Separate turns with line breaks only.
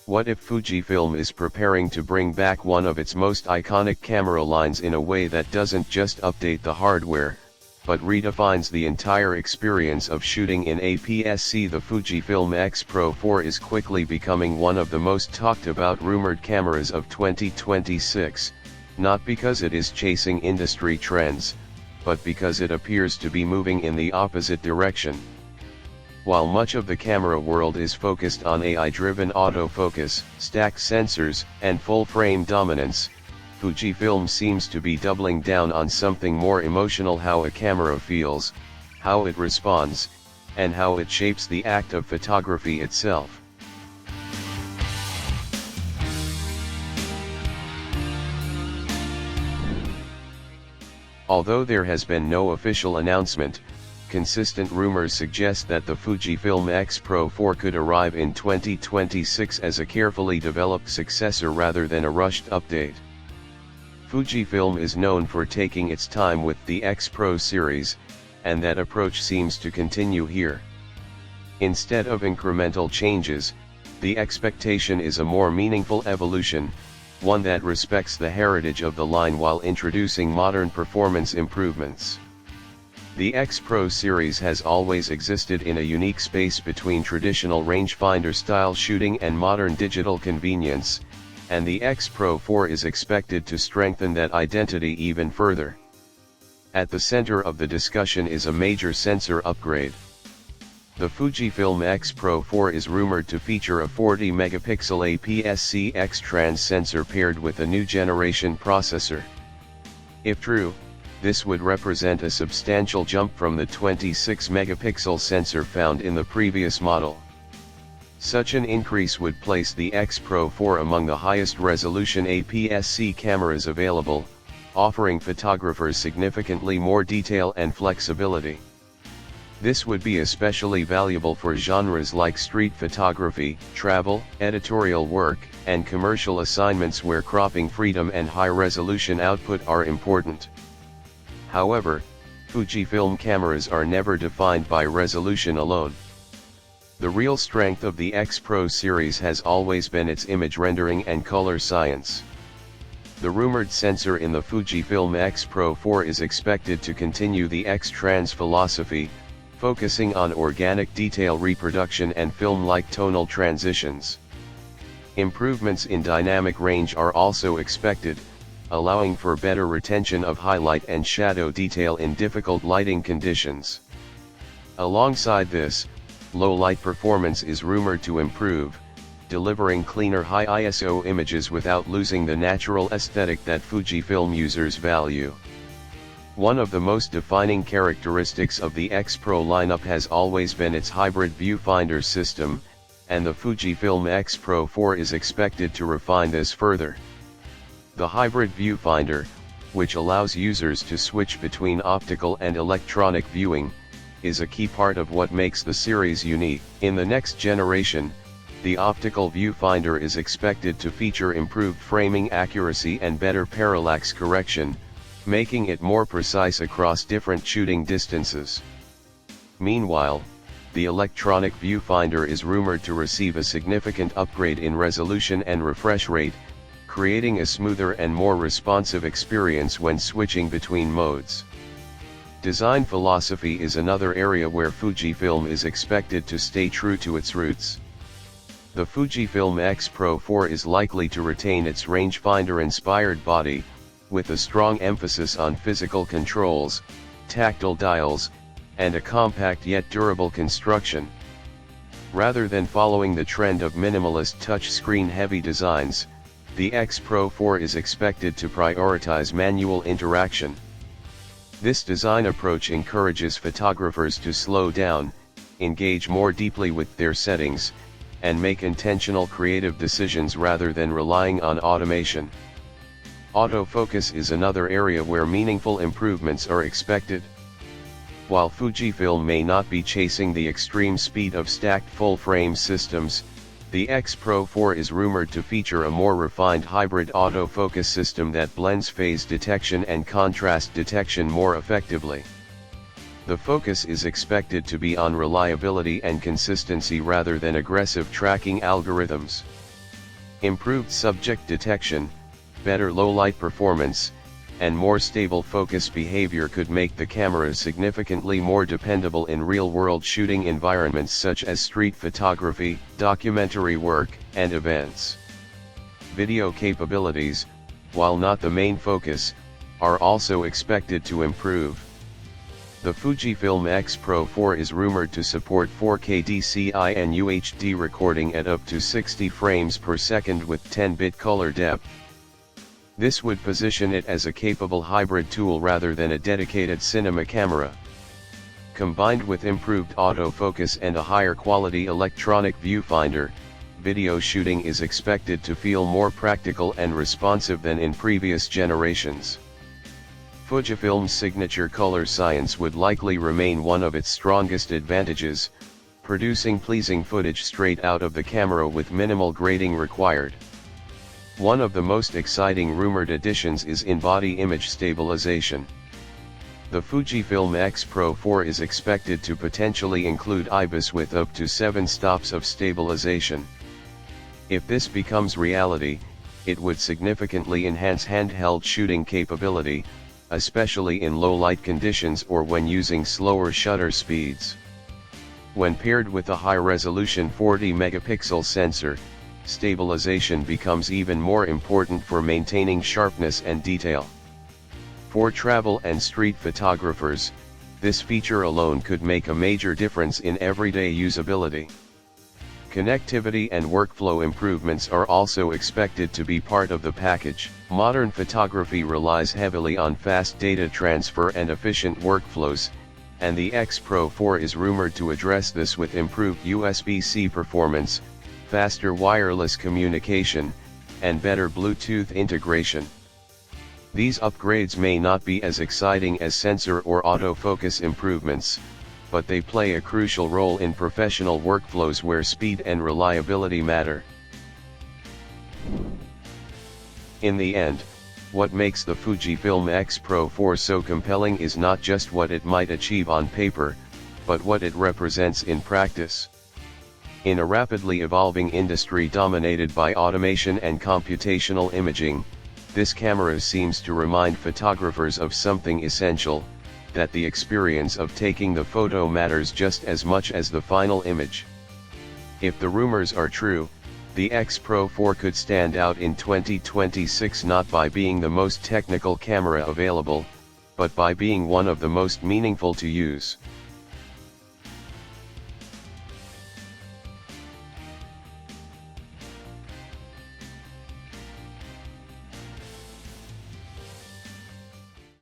What if Fujifilm is preparing to bring back one of its most iconic camera lines in a way that doesn't just update the hardware, but redefines the entire experience of shooting in APS-C? The Fujifilm X Pro 4 is quickly becoming one of the most talked about rumored cameras of 2026, not because it is chasing industry trends, but because it appears to be moving in the opposite direction. While much of the camera world is focused on AI-driven autofocus, stacked sensors, and full-frame dominance, Fujifilm seems to be doubling down on something more emotional: how a camera feels, how it responds, and how it shapes the act of photography itself. Although there has been no official announcement, consistent rumors suggest that the Fujifilm X Pro 4 could arrive in 2026 as a carefully developed successor rather than a rushed update. Fujifilm is known for taking its time with the X Pro series, and that approach seems to continue here. Instead of incremental changes, the expectation is a more meaningful evolution, one that respects the heritage of the line while introducing modern performance improvements. The X Pro series has always existed in a unique space between traditional rangefinder-style shooting and modern digital convenience, and the X Pro 4 is expected to strengthen that identity even further. At the center of the discussion is a major sensor upgrade. The Fujifilm X Pro 4 is rumored to feature a 40-megapixel APS-C X-Trans sensor paired with a new generation processor. If true, this would represent a substantial jump from the 26-megapixel sensor found in the previous model. Such an increase would place the X Pro 4 among the highest resolution APS-C cameras available, offering photographers significantly more detail and flexibility. This would be especially valuable for genres like street photography, travel, editorial work, and commercial assignments where cropping freedom and high-resolution output are important. However, Fujifilm cameras are never defined by resolution alone. The real strength of the X Pro series has always been its image rendering and color science. The rumored sensor in the Fujifilm X Pro 4 is expected to continue the X-Trans philosophy, focusing on organic detail reproduction and film-like tonal transitions. Improvements in dynamic range are also expected, allowing for better retention of highlight and shadow detail in difficult lighting conditions. Alongside this, low light performance is rumored to improve, delivering cleaner high ISO images without losing the natural aesthetic that Fujifilm users value. One of the most defining characteristics of the X Pro lineup has always been its hybrid viewfinder system, and the Fujifilm X Pro 4 is expected to refine this further. The hybrid viewfinder, which allows users to switch between optical and electronic viewing, is a key part of what makes the series unique. In the next generation, the optical viewfinder is expected to feature improved framing accuracy and better parallax correction, making it more precise across different shooting distances. Meanwhile, the electronic viewfinder is rumored to receive a significant upgrade in resolution and refresh rate, creating a smoother and more responsive experience when switching between modes. Design philosophy is another area where Fujifilm is expected to stay true to its roots. The Fujifilm X Pro 4 is likely to retain its rangefinder-inspired body, with a strong emphasis on physical controls, tactile dials, and a compact yet durable construction. Rather than following the trend of minimalist touchscreen-heavy designs, the X Pro 4 is expected to prioritize manual interaction. This design approach encourages photographers to slow down, engage more deeply with their settings, and make intentional creative decisions rather than relying on automation. Autofocus is another area where meaningful improvements are expected. While Fujifilm may not be chasing the extreme speed of stacked full-frame systems, the X Pro 4 is rumored to feature a more refined hybrid autofocus system that blends phase detection and contrast detection more effectively. The focus is expected to be on reliability and consistency rather than aggressive tracking algorithms. Improved subject detection, better low-light performance, and more stable focus behavior could make the camera significantly more dependable in real-world shooting environments such as street photography, documentary work, and events. Video capabilities, while not the main focus, are also expected to improve. The Fujifilm X Pro 4 is rumored to support 4K DCI and UHD recording at up to 60 frames per second with 10-bit color depth. This would position it as a capable hybrid tool rather than a dedicated cinema camera. Combined with improved autofocus and a higher quality electronic viewfinder, video shooting is expected to feel more practical and responsive than in previous generations. Fujifilm's signature color science would likely remain one of its strongest advantages, producing pleasing footage straight out of the camera with minimal grading required. One of the most exciting rumored additions is in-body image stabilization. The Fujifilm X Pro 4 is expected to potentially include IBIS with up to 7 stops of stabilization. If this becomes reality, it would significantly enhance handheld shooting capability, especially in low light conditions or when using slower shutter speeds. When paired with a high-resolution 40-megapixel sensor, stabilization becomes even more important for maintaining sharpness and detail. For travel and street photographers, this feature alone could make a major difference in everyday usability. Connectivity and workflow improvements are also expected to be part of the package. Modern photography relies heavily on fast data transfer and efficient workflows, and the X Pro 4 is rumored to address this with improved USB-C performance, faster wireless communication, and better Bluetooth integration. These upgrades may not be as exciting as sensor or autofocus improvements, but they play a crucial role in professional workflows where speed and reliability matter. In the end, what makes the Fujifilm X Pro 4 so compelling is not just what it might achieve on paper, but what it represents in practice. In a rapidly evolving industry dominated by automation and computational imaging, this camera seems to remind photographers of something essential, that the experience of taking the photo matters just as much as the final image. If the rumors are true, the X Pro 4 could stand out in 2026 not by being the most technical camera available, but by being one of the most meaningful to use.